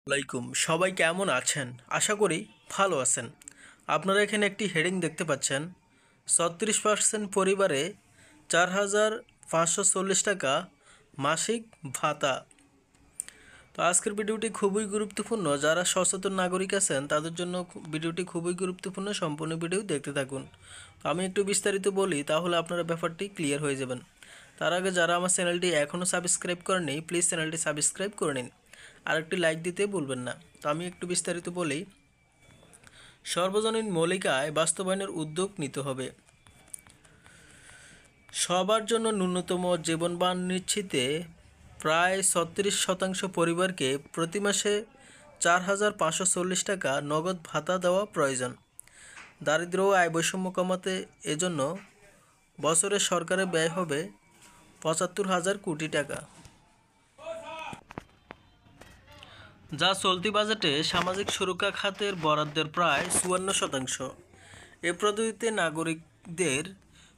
আসসালামাইকুম, সবাই কেমন আছেন? আশা করি ভালো আছেন। আপনারা এখানে একটি হেডিং দেখতে পাচ্ছেন, 36% পরিবারে 4,540 টাকা মাসিক ভাতা। তো আজকের ভিডিওটি খুবই গুরুত্বপূর্ণ। যারা সচেতন নাগরিক আছেন তাদের জন্য ভিডিওটি খুবই গুরুত্বপূর্ণ। সম্পূর্ণ ভিডিও দেখতে থাকুন। তো আমি একটু বিস্তারিত বলি, তাহলে আপনারা ব্যাপারটি ক্লিয়ার হয়ে যাবেন। তার আগে যারা আমার চ্যানেলটি এখনও সাবস্ক্রাইব করেননি, প্লিজ চ্যানেলটি সাবস্ক্রাইব করে নিন। আর একটি লাইক দিতে ভুলবেন না। তো আমি একটু বিস্তারিত বলি। সর্বজনীন মৌলিক আয় বাস্তবায়নের উদ্যোগ নিতে হবে। সবার জন্য ন্যূনতম জীবনমান নিশ্চিতে প্রায় 36% পরিবারকে প্রতি মাসে 4,540 টাকা নগদ ভাতা দেওয়া প্রয়োজন। দারিদ্র্য ও আয় বৈষম্য কমাতে এজন্য বছরে সরকারের ব্যয় হবে 75,000 কোটি টাকা, যা চলতি বাজেটে সামাজিক সুরক্ষা খাতের বরাদ্দের প্রায় 54%। এ পদ্ধতিতে নাগরিকদের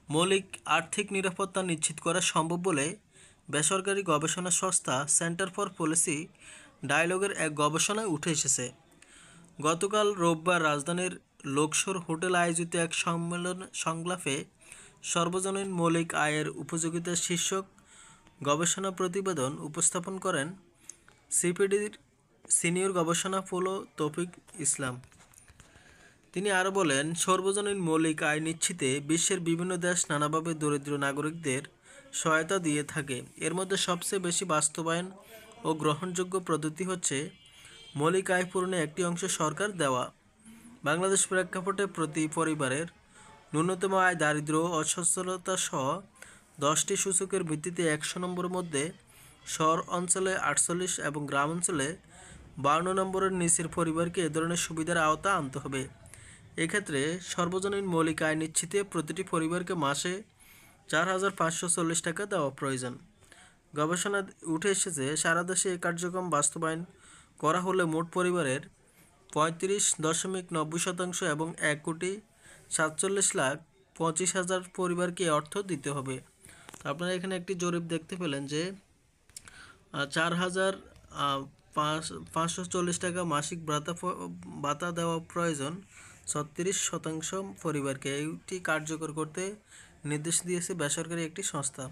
মৌলিক আর্থিক নিরাপত্তা নিশ্চিত করা সম্ভব বলে বেসরকারি গবেষণা সংস্থা সেন্টার ফর পলিসি ডায়ালগের এক গবেষণায় উঠে এসেছে। গতকাল রোববার রাজধানীর লোকসর হোটেল আয়োজিত এক সংলাপে সর্বজনীন মৌলিক আয়ের উপযোগিতা শীর্ষক গবেষণা প্রতিবেদন উপস্থাপন করেন সিপিডির সিনিয়র গবেষণা ফেলো তৌফিক ইসলাম। তিনি আরও বলেন, সর্বজনীন মৌলিক আয় নিশ্চিতে বিশ্বের বিভিন্ন দেশ নানাভাবে দরিদ্র নাগরিকদের সহায়তা দিয়ে থাকে। এর মধ্যে সবচেয়ে বেশি বাস্তবায়ন ও গ্রহণযোগ্য পদ্ধতি হচ্ছে মৌলিক আয় পূরণে একটি অংশ সরকার দেওয়া। বাংলাদেশ প্রেক্ষাপটে প্রতি পরিবারের ন্যূনতম আয়, দারিদ্র্য ও অসচ্ছলতা সহ 10টি সূচকের ভিত্তিতে 100 নম্বরের মধ্যে শহর অঞ্চলে 48 এবং গ্রাম অঞ্চলে 52 নম্বরের নিচের পরিবারকে এ ধরনের সুবিধার আওতা আনতে হবে। এক্ষেত্রে সর্বজনীন মৌলিক আয় নিশ্চিতে প্রতিটি পরিবারকে মাসে 4,540 টাকা দেওয়া প্রয়োজন। গবেষণা উঠে এসেছে, সারা দেশে এই কার্যক্রম বাস্তবায়ন করা হলে মোট পরিবারের 35.90% এবং 1,47,25,000 পরিবারকে অর্থ দিতে হবে। আপনারা এখানে একটি জরিপ দেখতে পেলেন যে 4,540 টাকা মাসিক ভাতা দেওয়া প্রয়োজন 36% পরিবারকে। এইটি কার্যকর করতে নির্দেশ দিয়েছে বেসরকারি একটি সংস্থা।